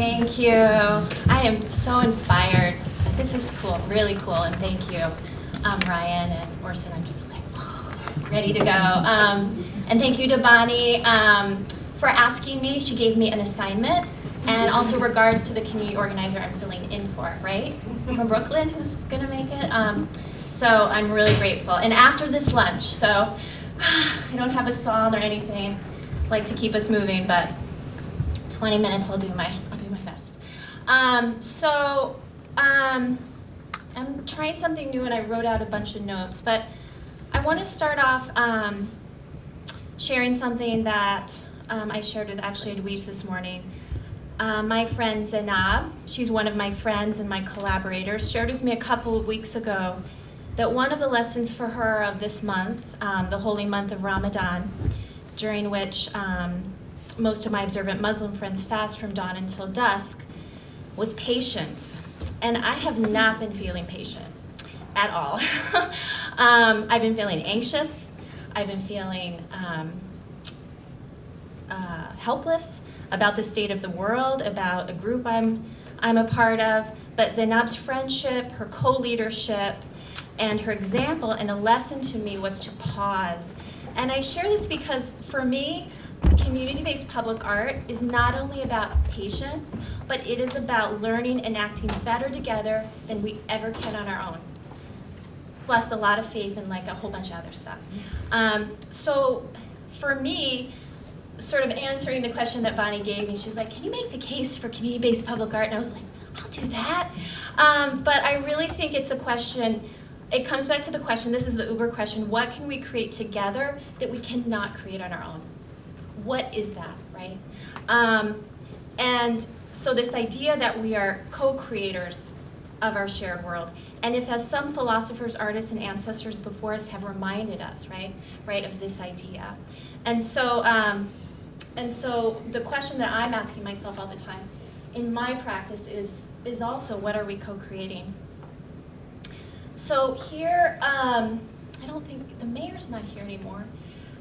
Thank you. I am so inspired. This is cool, really cool, and thank you, Ryan and Orson. I'm just like, ready to go. And thank you to Bonnie for asking me. She gave me an assignment, and also regards to the community organizer I'm filling in for, right? From Brooklyn, who's gonna make it. So I'm really grateful. And after this lunch, so I don't have a song or anything like to keep us moving, but 20 minutes I'll do my best. I'm trying something new and I wrote out a bunch of notes, but I want to start off sharing something that I shared with actually Edwige this morning. My friend Zainab, she's one of my friends and my collaborators, shared with me a couple of weeks ago that one of the lessons for her of this month, the holy month of Ramadan, during which most of my observant Muslim friends fast from dawn until dusk, was patience. And I have not been feeling patient at all. I've been feeling anxious. I've been feeling helpless about the state of the world, about a group I'm a part of. But Zainab's friendship, her co-leadership, and her example and a lesson to me was to pause. And I share this because for me, community-based public art is not only about patience, but it is about learning and acting better together than we ever can on our own. Plus a lot of faith and like a whole bunch of other stuff. So for me, sort of answering the question that Bonnie gave me, she was like, can you make the case for community-based public art? And I was like, I'll do that. But I really think it's a question, it comes back to the question, this is the Uber question, what can we create together that we cannot create on our own? What is that, right? And so this idea that we are co-creators of our shared world, and if as some philosophers, artists, and ancestors before us have reminded us, right, of this idea. And so the question that I'm asking myself all the time in my practice is also, what are we co-creating? So here, I don't think, the mayor's not here anymore,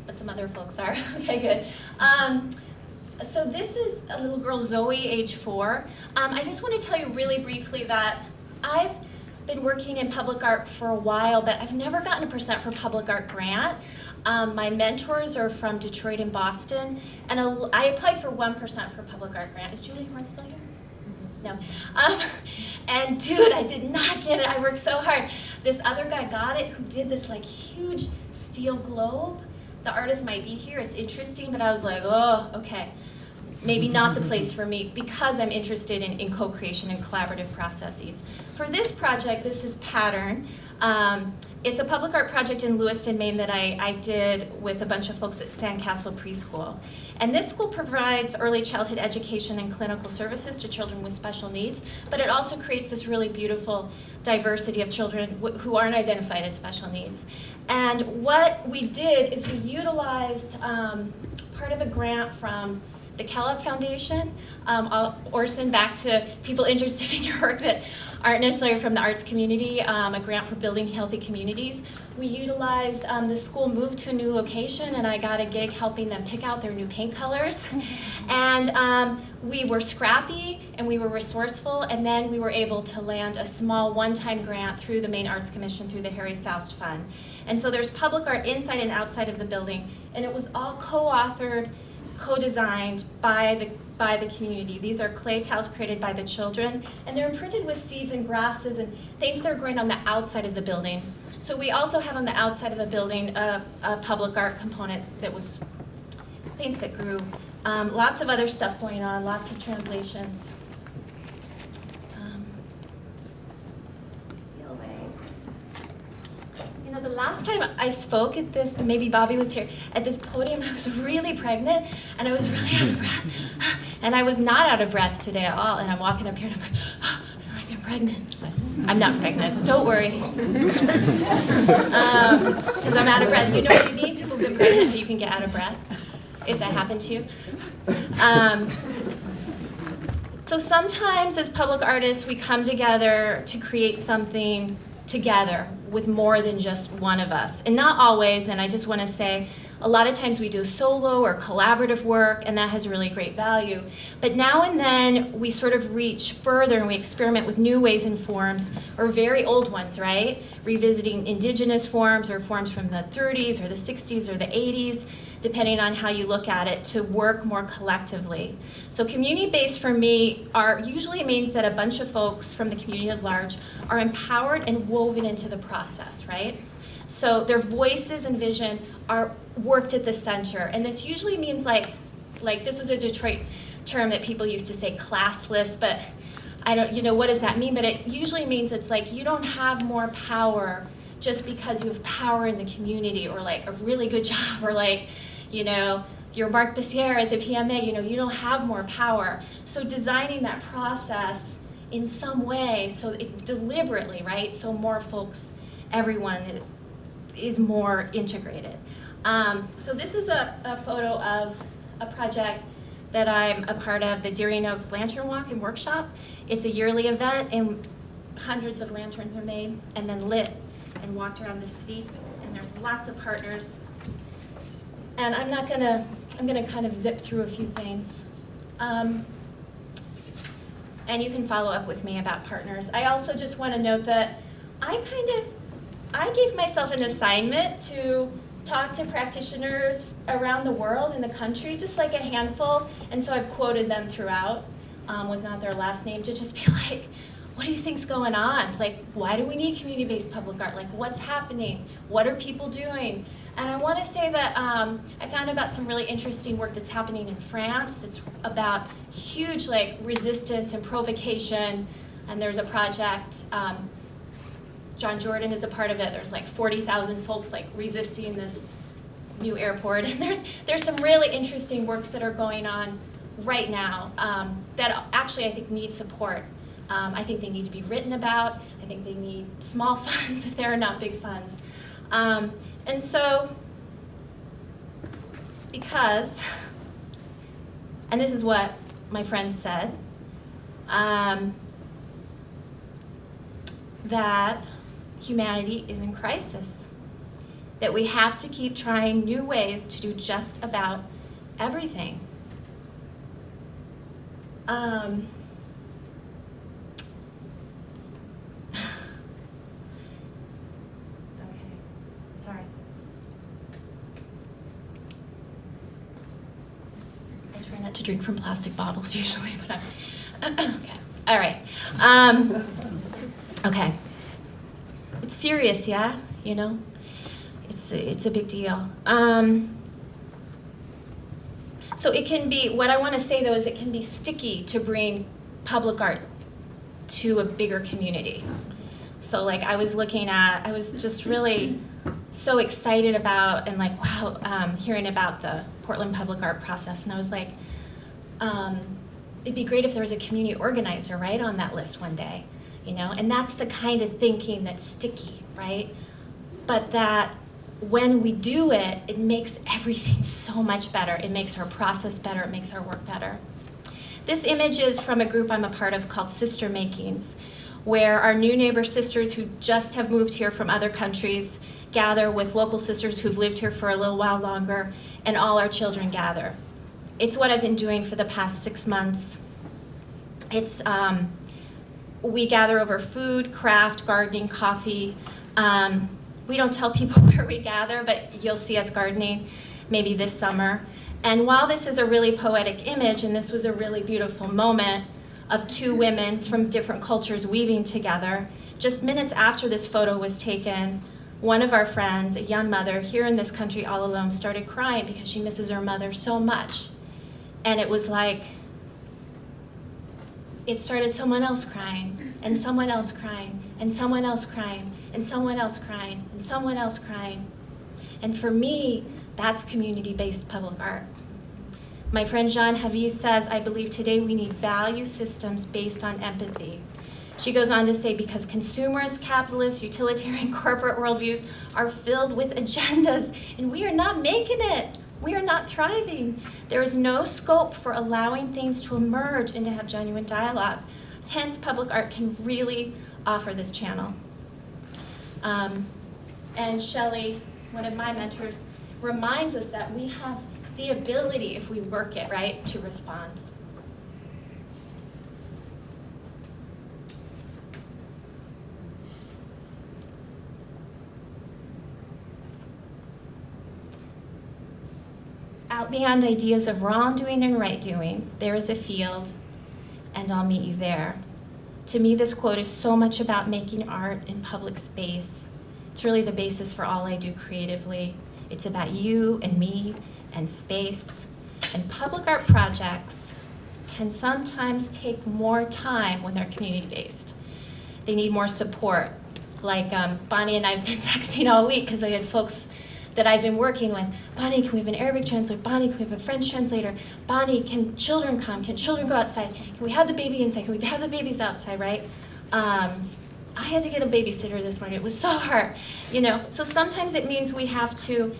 but some other folks are. Okay, good. So this is a little girl, Zoe, age 4. I just want to tell you really briefly that I've been working in public art for a while, but I've never gotten a % for public art grant. My mentors are from Detroit and Boston, and I applied for 1% for public art grant. Is Julie Horn still here? No. And dude, I did not get it. I worked so hard. This other guy got it who did this like huge steel globe. The artist might be here, it's interesting, but I was like, oh, okay. Maybe not the place for me because I'm interested in co-creation and collaborative processes. For this project, this is Pattern. It's a public art project in Lewiston, Maine that I did with a bunch of folks at Sandcastle Preschool. And this school provides early childhood education and clinical services to children with special needs, but it also creates this really beautiful diversity of children who aren't identified as special needs. And what we did is we utilized part of a grant from the Kellogg Foundation, Orson, back to people interested in your work that aren't necessarily from the arts community, a grant for building healthy communities. We utilized, the school moved to a new location and I got a gig helping them pick out their new paint colors. And we were scrappy and we were resourceful, and then we were able to land a small one-time grant through the Maine Arts Commission through the Harry Faust Fund. And so there's public art inside and outside of the building, and it was all co-authored, co-designed by the community. These are clay tiles created by the children, and they're imprinted with seeds and grasses and things that are growing on the outside of the building. So we also had on the outside of the building a public art component that was things that grew. Lots of other stuff going on, lots of translations. You know, the last time I spoke at this, maybe Bobby was here, at this podium, I was really pregnant and I was really out of breath. And I was not out of breath today at all. And I'm walking up here and I'm like, oh, I feel like I'm pregnant. But I'm not pregnant, don't worry. Because I'm out of breath. You know what you need? People who've been pregnant so you can get out of breath, if that happened to you. So sometimes as public artists, we come together to create something together with more than just one of us. And not always, and I just want to say, a lot of times we do solo or collaborative work, and that has really great value. But now and then we sort of reach further and we experiment with new ways and forms, or very old ones, right? Revisiting indigenous forms or forms from the 30s or the 60s or the 80s, depending on how you look at it, to work more collectively. So community-based for me usually means that a bunch of folks from the community at large are empowered and woven into the process, right? So their voices and vision are worked at the center. And this usually means like this was a Detroit term that people used to say classless, but I don't, what does that mean? But it usually means it's like you don't have more power just because you have power in the community or like a really good job or like, you're Mark Bessiere at the PMA, you don't have more power. So designing that process in some way, so deliberately, right? So more folks, everyone is more integrated. So this is a photo of a project that I'm a part of, the Darien Oaks Lantern Walk and Workshop. It's a yearly event, and hundreds of lanterns are made and then lit and walked around the city, and there's lots of partners. And I'm gonna kind of zip through a few things. And you can follow up with me about partners. I also just want to note that I gave myself an assignment to talk to practitioners around the world in the country, just like a handful, and so I've quoted them throughout with not their last name to just be like, what do you think's going on? Like, why do we need community-based public art? Like, what's happening? What are people doing? And I want to say that I found about some really interesting work that's happening in France that's about huge resistance and provocation, and there's a project, John Jordan is a part of it. There's 40,000 folks resisting this new airport, and there's some really interesting works that are going on right now that actually I think need support. I think they need to be written about. I think they need small funds if there are not big funds. And so, because, and this is what my friend said, that humanity is in crisis, that we have to keep trying new ways to do just about everything. To drink from plastic bottles usually, but I'm okay. All right. Okay. It's serious, yeah. It's a big deal. So it can be. What I want to say though is it can be sticky to bring public art to a bigger community. So I was just really so excited about and wow, hearing about the Portland public art process, and I was like. It'd be great if there was a community organizer, right, on that list one day, and that's the kind of thinking that's sticky, right? But that when we do it, it makes everything so much better. It makes our process better, it makes our work better. This image is from a group I'm a part of called Sister Makings, where our new neighbor sisters who just have moved here from other countries gather with local sisters who've lived here for a little while longer, and all our children gather. It's what I've been doing for the past 6 months. It's, we gather over food, craft, gardening, coffee. We don't tell people where we gather, but you'll see us gardening maybe this summer. And while this is a really poetic image, and this was a really beautiful moment of two women from different cultures weaving together, just minutes after this photo was taken, one of our friends, a young mother here in this country all alone, started crying because she misses her mother so much. And it was like, it started someone else crying, and someone else crying, and someone else crying, and someone else crying, and someone else crying. And for me, that's community-based public art. My friend Jean Haviz says, I believe today we need value systems based on empathy. She goes on to say, because consumerist, capitalist, utilitarian corporate worldviews are filled with agendas, and we are not making it. We are not thriving. There is no scope for allowing things to emerge and to have genuine dialogue. Hence, public art can really offer this channel. And Shelley, one of my mentors, reminds us that we have the ability, if we work it, right, to respond. Out beyond ideas of wrongdoing and right doing, there is a field, and I'll meet you there. To me, this quote is so much about making art in public space. It's really the basis for all I do creatively. It's about you and me and space. And public art projects can sometimes take more time when they're community-based. They need more support. Like Bonnie and I have been texting all week because I had folks that I've been working with. Bonnie, can we have an Arabic translator? Bonnie, can we have a French translator? Bonnie, can children come? Can children go outside? Can we have the baby inside? Can we have the babies outside, right? I had to get a babysitter this morning. It was so hard, you know. So sometimes it means we have to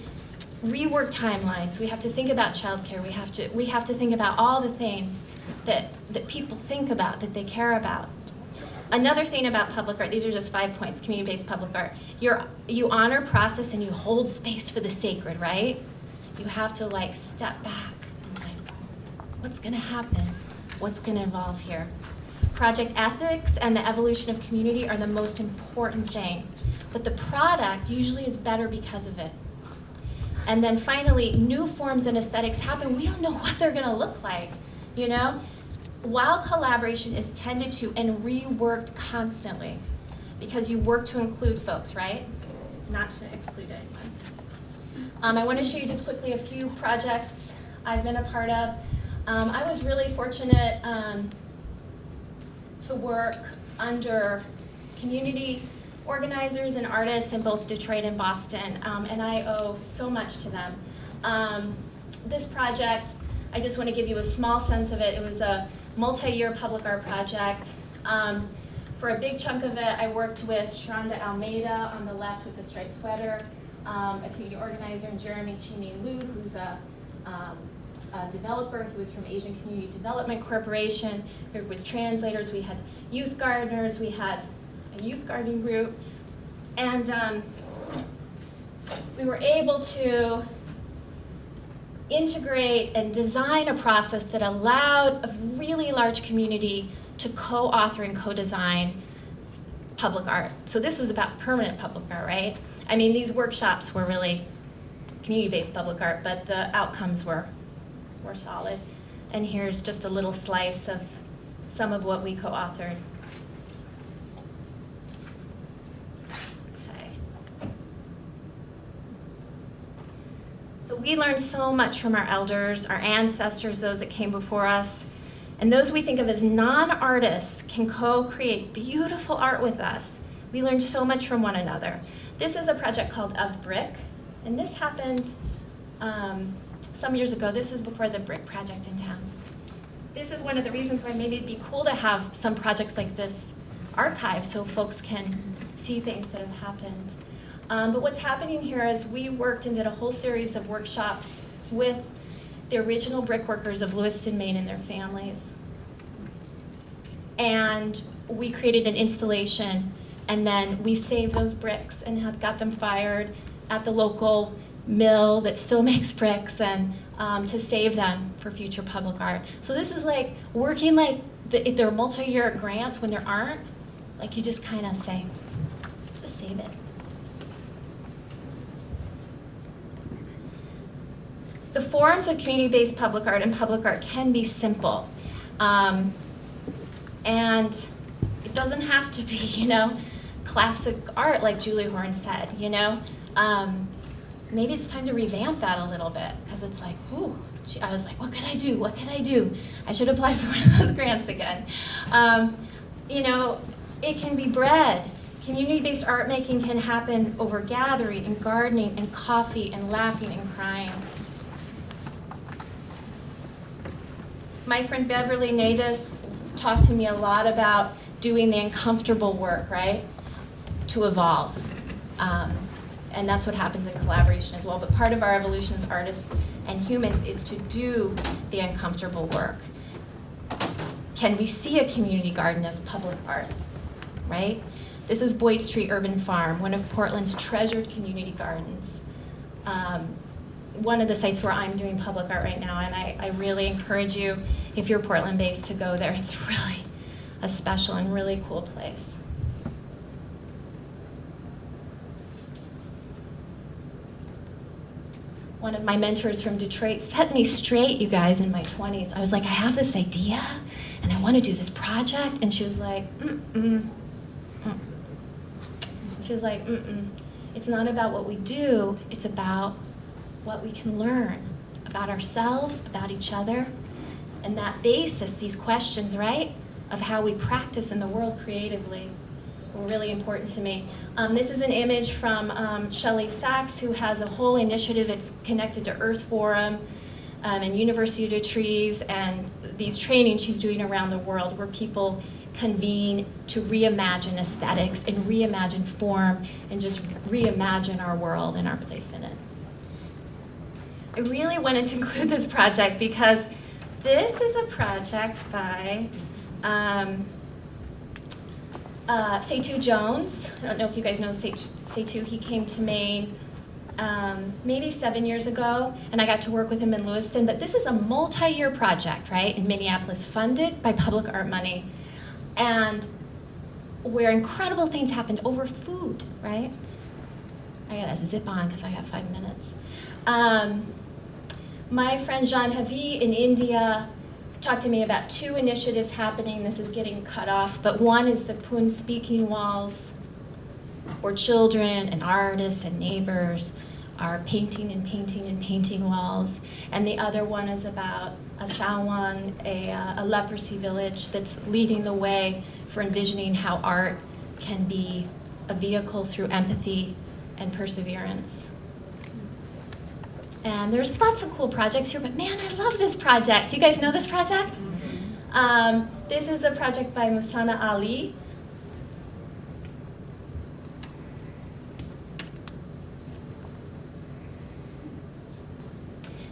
rework timelines. We have to think about childcare. We have to think about all the things that people think about, that they care about. Another thing about public art, these are just 5 points, community-based public art. You honor process and you hold space for the sacred, right? You have to like step back and like, what's gonna happen? What's gonna evolve here? Project ethics and the evolution of community are the most important thing, but the product usually is better because of it. And then finally, new forms and aesthetics happen. We don't know what they're gonna look like, you know? While collaboration is tended to and reworked constantly, because you work to include folks, right? Not to exclude anyone. I want to show you just quickly a few projects I've been a part of. I was really fortunate to work under community organizers and artists in both Detroit and Boston, and I owe so much to them. This project, I just want to give you a small sense of it. It was a multi-year public art project. For a big chunk of it, I worked with Sharonda Almeida on the left with the striped sweater, a community organizer, and Jeremy Chiming Liu, who's a developer. He was from Asian Community Development Corporation. We worked with translators. We had youth gardeners. We had a youth gardening group. And we were able to integrate and design a process that allowed a really large community to co-author and co-design public art. So this was about permanent public art, right? I mean, these workshops were really community-based public art, but the outcomes were solid. And here's just a little slice of some of what we co-authored. Okay. So we learned so much from our elders, our ancestors, those that came before us. And those we think of as non-artists can co-create beautiful art with us. We learned so much from one another. This is a project called Of Brick, and this happened some years ago. This is before the Brick Project in town. This is one of the reasons why maybe it'd be cool to have some projects like this archived so folks can see things that have happened. But what's happening here is we worked and did a whole series of workshops with the original brickworkers of Lewiston, Maine, and their families. And we created an installation, and then we saved those bricks and have got them fired at the local mill that still makes bricks, and to save them for future public art. So this is like working like if there are multi-year grants when there aren't, like you just kind of say, just save it. The forms of community-based public art and public art can be simple. And it doesn't have to be, you know, classic art like Julie Horn said, you know. Maybe it's time to revamp that a little bit, because it's like, ooh, I was like, what could I do? What could I do? I should apply for one of those grants again. You know, it can be bread. Community-based art making can happen over gathering and gardening and coffee and laughing and crying. My friend Beverly Natus talked to me a lot about doing the uncomfortable work, right, to evolve. And that's what happens in collaboration as well. But part of our evolution as artists and humans is to do the uncomfortable work. Can we see a community garden as public art, right? This is Boyd Street Urban Farm, one of Portland's treasured community gardens. One of the sites where I'm doing public art right now, and I really encourage you, if you're Portland-based, to go there. It's really a special and really cool place. One of my mentors from Detroit set me straight, you guys, in my 20s. I was like, I have this idea, and I want to do this project. And she was like, She was like, It's not about what we do, it's about what we can learn about ourselves, about each other. And that basis, these questions, right, of how we practice in the world creatively were really important to me. This is an image from Shelley Sachs, who has a whole initiative. It's connected to Earth Forum and University of the Trees, and these trainings she's doing around the world where people convene to reimagine aesthetics and reimagine form and just reimagine our world and our place in it. I really wanted to include this project because this is a project by Setu Jones. I don't know if you guys know Setu. He came to Maine maybe 7 years ago, and I got to work with him in Lewiston. But this is a multi-year project, right, in Minneapolis, funded by public art money, and where incredible things happened over food, right? I gotta zip on because I have 5 minutes. My friend Jean Havi in India talked to me about 2 initiatives happening. This is getting cut off, but one is the Pune speaking walls, where children and artists and neighbors are painting and painting and painting walls. And the other one is about Asawan, a leprosy village that's leading the way for envisioning how art can be a vehicle through empathy and perseverance. And there's lots of cool projects here, but man, I love this project. Do you guys know this project? This is a project by Musana Ali.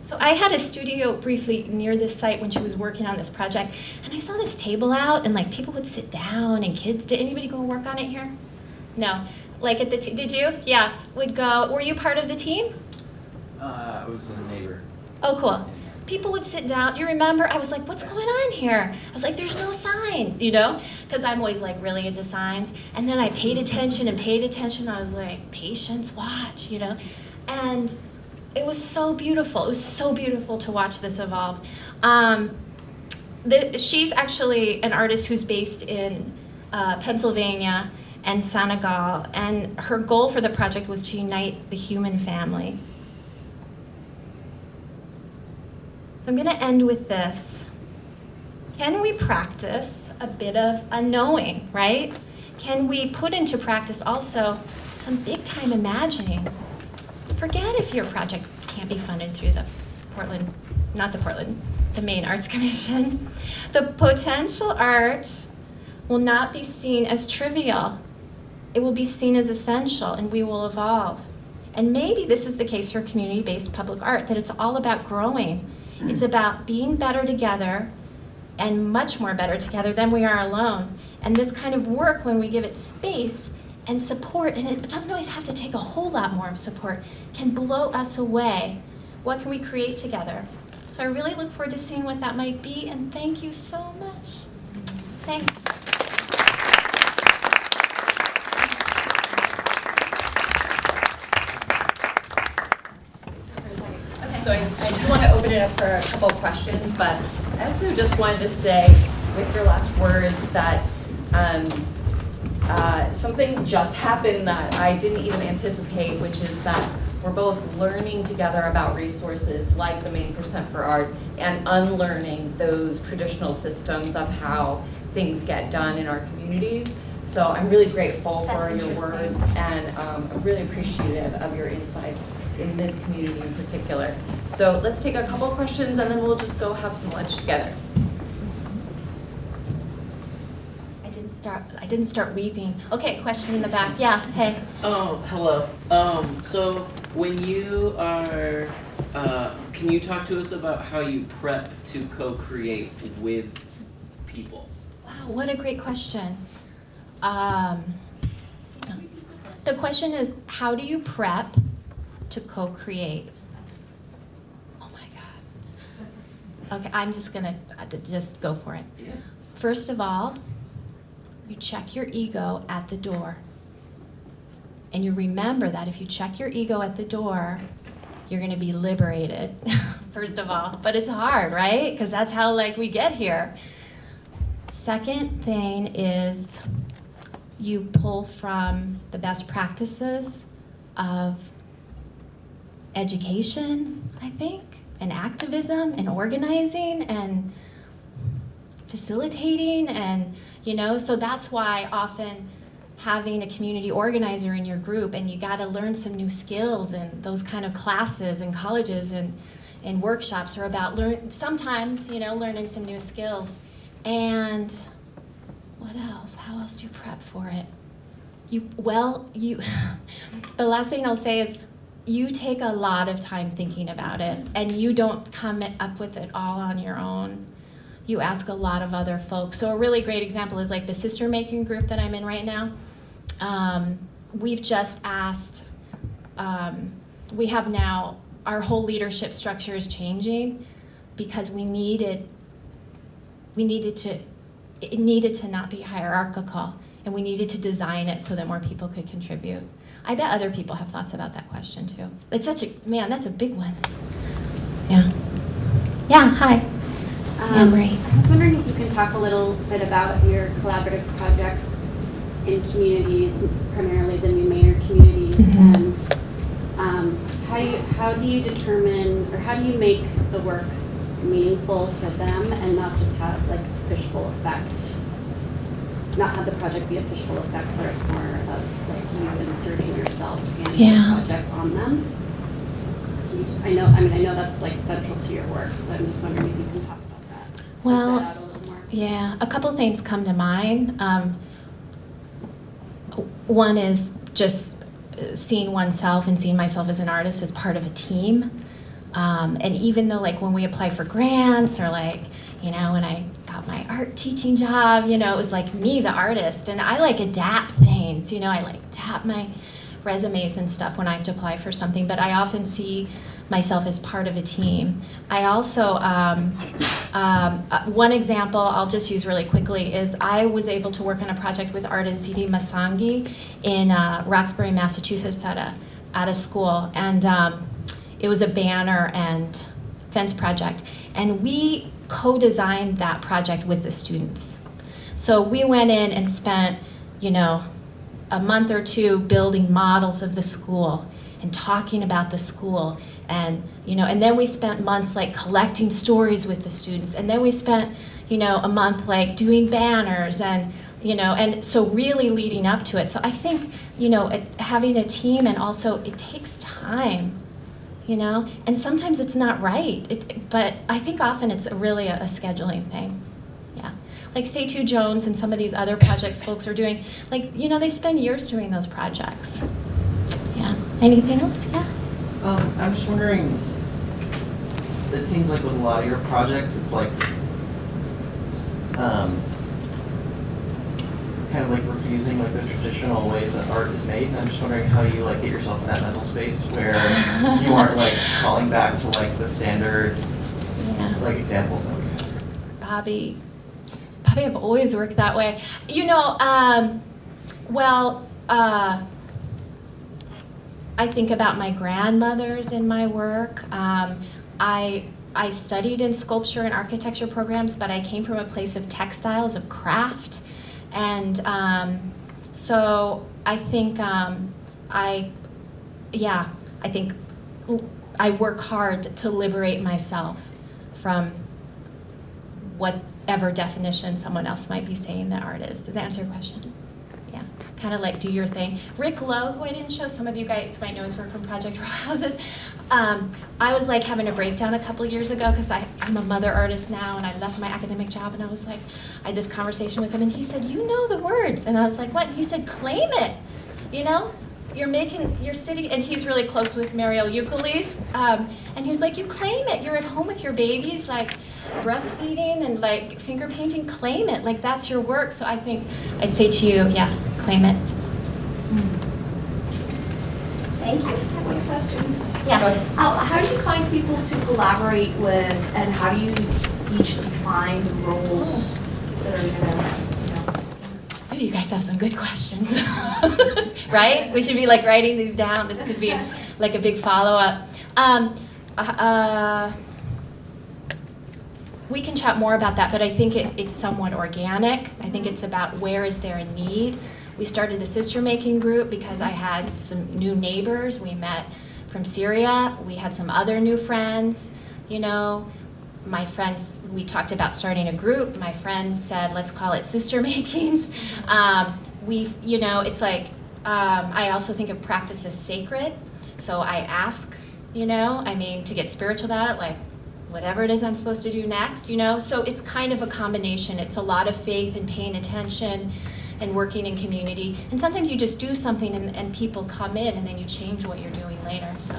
So I had a studio briefly near this site when she was working on this project, and I saw this table out, and like people would sit down, and kids, did anybody go work on it here? No, like at the, did you? Yeah, would go, were you part of the team? I was a neighbor. Oh, cool. People would sit down. You remember? I was like, what's going on here? I was like, there's no signs, you know? Because I'm always like really into signs. And then I paid attention and paid attention. I was like, patience, watch, you know? And it was so beautiful. It was so beautiful to watch this evolve. She's actually an artist who's based in Pennsylvania and Senegal. And her goal for the project was to unite the human family. So I'm going to end with this. Can we practice a bit of unknowing, right? Can we put into practice also some big time imagining? Forget if your project can't be funded through the the Maine Arts Commission. The potential art will not be seen as trivial. It will be seen as essential, and we will evolve. And maybe this is the case for community-based public art, that it's all about growing. It's about being better together, and much more better together than we are alone. And this kind of work, when we give it space and support, and it doesn't always have to take a whole lot more of support, can blow us away. What can we create together? So I really look forward to seeing what that might be, and thank you so much. Thanks. So I do want to open it up for a couple of questions, but I also just wanted to say, with your last words, that something just happened that I didn't even anticipate, which is that we're both learning together about resources like the Maine Percent for Art and unlearning those traditional systems of how things get done in our communities. So I'm really grateful for your words, and I'm really appreciative of your insights in this community in particular. So let's take a couple questions, and then we'll just go have some lunch together. I didn't start weeping. Okay, question in the back. Yeah, hey. Oh, hello. So when you are, can you talk to us about how you prep to co-create with people? Wow, what a great question. The question is, how do you prep to co-create? Oh my God. Okay, I'm just gonna just go for it. Yeah. First of all, you check your ego at the door. And you remember that if you check your ego at the door, you're gonna be liberated, first of all. But it's hard, right? Because that's how we get here. Second thing is you pull from the best practices of education, I think, and activism and organizing and facilitating and, so that's why often having a community organizer in your group, and you gotta learn some new skills, and those kind of classes and colleges and workshops are about sometimes, learning some new skills. And what else? How else do you prep for it? The last thing I'll say is you take a lot of time thinking about it, and you don't come up with it all on your own. You ask a lot of other folks. So a really great example is the sister making group that I'm in right now. We've just asked, we have now, our whole leadership structure is changing because it needed to not be hierarchical, and we needed to design it so that more people could contribute. I bet other people have thoughts about that question too. It's that's a big one. Yeah. Yeah, hi. Anne-Marie. I was wondering if you can talk a little bit about your collaborative projects in communities, primarily the New Mainer communities, Mm-hmm. and how do you determine, or how do you make the work meaningful for them and not just have fishbowl effect, not have the project be a fishbowl effect, where it's more of you inserting yourself and the project on them? I know that's central to your work, so I'm just wondering if you can talk about that. Well, That out a little more. yeah, a couple things come to mind. One is just seeing oneself and seeing myself as an artist as part of a team. And even though when we apply for grants or when I got my art teaching job, it was me, the artist, and I adapt things, I adapt my resumes and stuff when I have to apply for something, but I often see myself as part of a team. I also, one example I'll just use really quickly is I was able to work on a project with artist Ziti Masangi in Roxbury, Massachusetts at a school, and it was a banner and fence project, and we co-designed that project with the students. So we went in and spent, a month or two building models of the school and talking about the school, and and then we spent months collecting stories with the students, and then we spent a month doing banners and and so really leading up to it. So I think having a team, and also it takes time, and sometimes it's not right, but I think often it's really a scheduling thing. Yeah, Say Two Jones and some of these other projects folks are doing, they spend years doing those projects. Yeah. Anything else? Yeah. I'm just wondering, it seems with a lot of your projects, it's kind of refusing the traditional ways that art is made. And I'm just wondering how you get yourself in that mental space where you aren't calling back to the standard examples that we have. Bobby, I've always worked that way. I think about my grandmothers in my work. I studied in sculpture and architecture programs, but I came from a place of textiles, of craft. And so I think I think I work hard to liberate myself from whatever definition someone else might be saying that art is. Does that answer your question? Yeah, kind of do your thing. Rick Lowe, who I didn't show, some of you guys might know his work from Project Row Houses. I was having a breakdown a couple years ago because I'm a mother artist now, and I left my academic job, and I was I had this conversation with him, and he said, "You know the words," and I was like, "What?" He said, "Claim it. You're sitting," and he's really close with Mariel Euclides, and he was like, "You claim it. You're at home with your babies, breastfeeding and finger painting. Claim it. That's your work." So I think I'd say to you, yeah, claim it. Thank you. I have one question. Yeah. How do you find people to collaborate with, and how do you each define the roles that are gonna, Ooh, you guys have some good questions. Right? We should be like writing these down. This could be like a big follow-up. We can chat more about that, but I think it's somewhat organic. I think it's about where is there a need. We started the sister making group because I had some new neighbors. We met from Syria. We had some other new friends, you know. My friends, we talked about starting a group. My friends said, let's call it sister makings. You know, it's like, I also think of practice as sacred. So I ask, you know, I mean, to get spiritual about it, like, whatever it is I'm supposed to do next, you know? So it's kind of a combination. It's a lot of faith and paying attention and working in community. And sometimes you just do something and people come in and then you change what you're doing later, so.